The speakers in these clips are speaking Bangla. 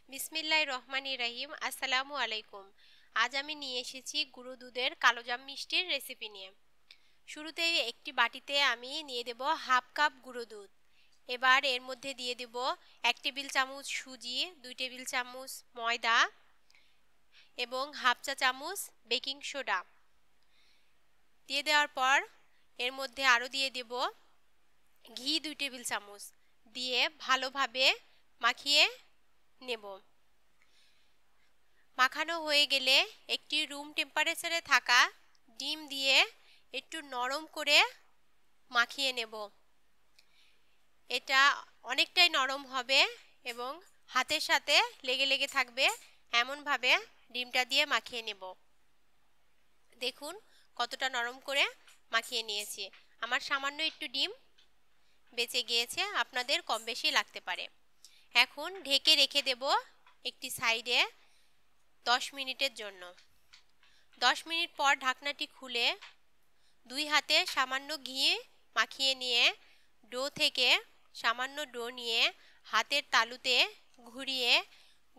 বিসমিল্লাহির রহমানির রহিম। আসসালামু আলাইকুম। আজ আমি নিয়ে এসেছি গুঁড়ো দুধের কালোজাম মিষ্টির রেসিপি নিয়ে। শুরুতেই একটি বাটিতে আমি নিয়ে দেব হাফ কাপ গুঁড়ো দুধ। এবার এর মধ্যে দিয়ে দেব 1 টেবিল চামচ সুজি, 2 টেবিল চামচ ময়দা এবং হাফ চা চামচ বেকিং সোডা। দিয়ে দেওয়ার পর এর মধ্যে আরও দিয়ে দেব ঘি 2 টেবিল চামচ, দিয়ে ভালোভাবে মাখিয়ে নেব। মাখানো হয়ে গেলে একটি রুম টেম্পারেচারে থাকা ডিম দিয়ে একটু নরম করে মাখিয়ে নেব। এটা অনেকটাই নরম হবে এবং হাতের সাথে লেগে লেগে থাকবে, এমনভাবে ডিমটা দিয়ে মাখিয়ে নেব। দেখুন কতটা নরম করে মাখিয়ে নিয়েছি। আমার সামান্য একটু ডিম বেঁচে গিয়েছে, আপনাদের কম বেশি লাগতে পারে। এখন ঢেকে রেখে দেব একটি সাইডে 10 মিনিটের জন্য। 10 মিনিট পর ঢাকনাটি খুলে 2 হাতে সামান্য ঘি মাখিয়ে নিয়ে ডো থেকে সামান্য ডো নিয়ে হাতের তালুতে ঘুরিয়ে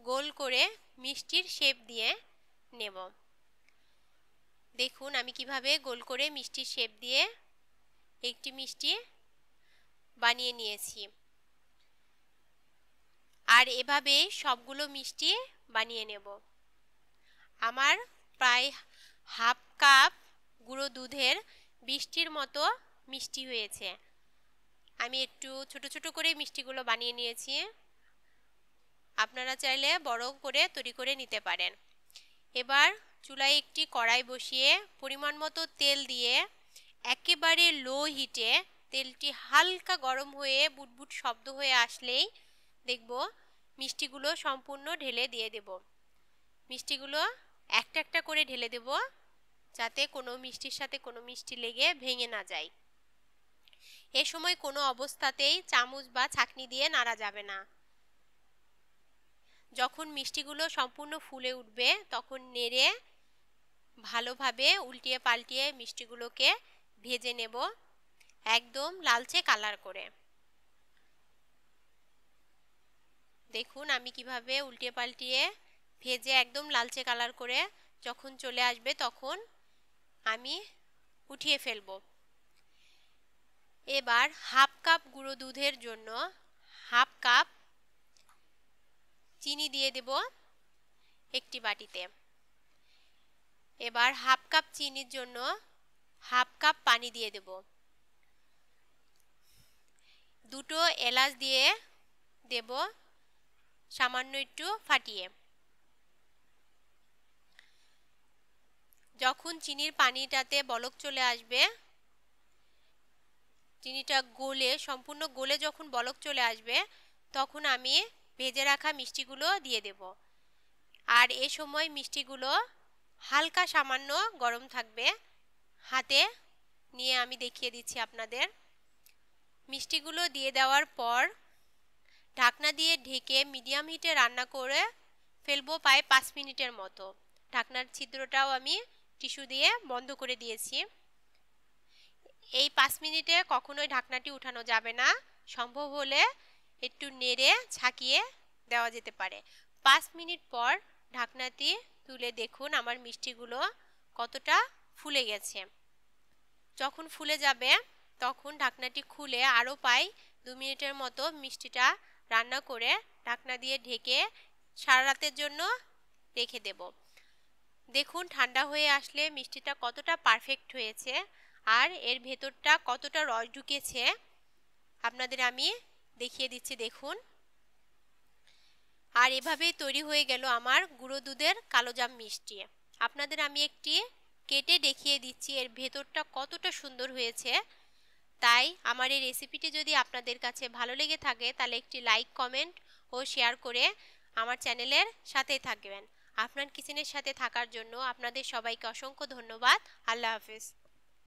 গোল করে মিষ্টির শেপ দিয়ে নেব। দেখুন আমি কিভাবে গোল করে মিষ্টির শেপ দিয়ে একটি মিষ্টি বানিয়ে নিয়েছি। আর এভাবেই সবগুলো মিষ্টি বানিয়ে নেব। আমার প্রায় হাফ কাপ গুঁড়ো দুধের 20টির মতো মিষ্টি হয়েছে। আমি একটু ছোট ছোট করে মিষ্টিগুলো বানিয়ে নিয়েছি, আপনারা চাইলে বড় করে তৈরি করে নিতে পারেন। এবার চুলায় একটি কড়াই বসিয়ে পরিমাণ মতো তেল দিয়ে একেবারে লো হিটে তেলটি হালকা গরম হয়ে বুটবুট শব্দ হয়ে আসলেই দেখব মিষ্টিগুলো সম্পূর্ণ ঢেলে দিয়ে দেব। মিষ্টিগুলো একটা একটা করে ঢেলে দেব, যাতে কোনো মিষ্টির সাথে কোনো মিষ্টি লেগে ভেঙে না যায়। এ সময় কোনো অবস্থাতেই চামচ বা ছাঁকনি দিয়ে নাড়া যাবে না। যখন মিষ্টিগুলো সম্পূর্ণ ফুলে উঠবে তখন নেড়ে ভালোভাবে উল্টিয়ে পাল্টিয়ে মিষ্টিগুলোকে ভেজে নেব, একদম লালচে কালার করে। দেখুন আমি কিভাবে উল্টিয়ে পাল্টিয়ে ভেজে একদম লালচে কালার করে যখন চলে আসবে তখন আমি উঠিয়ে ফেলব। এবার হাফ কাপ গুঁড়ো দুধের জন্য হাফ কাপ চিনি দিয়ে দেব একটি বাটিতে। এবার হাফ কাপ চিনির জন্য হাফ কাপ পানি দিয়ে দেব। দুটো এলাচ দিয়ে দেব সামান্য একটু ফাটিয়ে। যখন চিনির পানিটাতে বলক চলে আসবে, চিনিটা গলে সম্পূর্ণ গলে যখন বলক চলে আসবে তখন আমি ভেজে রাখা মিষ্টিগুলো দিয়ে দেব। আর এ সময় মিষ্টিগুলো হালকা সামান্য গরম থাকবে, হাতে নিয়ে আমি দেখিয়ে দিচ্ছি আপনাদের। মিষ্টিগুলো দিয়ে দেওয়ার পর ঢাকনা দিয়ে ঢেকে মিডিয়াম হিটে রান্না করে ফেলবো প্রায় 5 মিনিটের মতো। ঢাকনার ছিদ্রটাও আমি টিস্যু দিয়ে বন্ধ করে দিয়েছি। এই 5 মিনিটে কখনোই ঢাকনাটি উঠানো যাবে না, সম্ভব হলে একটু নেড়ে ছাকিয়ে দেওয়া যেতে পারে। 5 মিনিট পর ঢাকনাটি তুলে দেখুন আমার মিষ্টিগুলো কতটা ফুলে গেছে। যখন ফুলে যাবে তখন ঢাকনাটি খুলে আরও প্রায় 2 মিনিটের মতো মিষ্টিটা রান্না করে ঢাকনা দিয়ে ঢেকে সারা রাতের জন্য রেখে দেব। দেখুন ঠান্ডা হয়ে আসলে মিষ্টিটা কতটা পারফেক্ট হয়েছে আর এর ভেতরটা কতটা রস ঢুকেছে আপনাদের আমি দেখিয়ে দিচ্ছি। দেখুন, আর এভাবেই তৈরি হয়ে গেল আমার গুঁড়ো দুধের কালোজাম মিষ্টি। আপনাদের আমি একটি কেটে দেখিয়ে দিচ্ছি এর ভেতরটা কতটা সুন্দর হয়েছে। তাই আমার এই রেসিপিটি যদি আপনাদের কাছে ভালো লেগে থাকে তাহলে একটি লাইক, কমেন্ট ও শেয়ার করে আমার চ্যানেলের সাথেই থাকবেন। আফনান কিচেনের সাথে থাকার জন্য আপনাদের সবাইকে অসংখ্য ধন্যবাদ। আল্লাহ হাফেজ।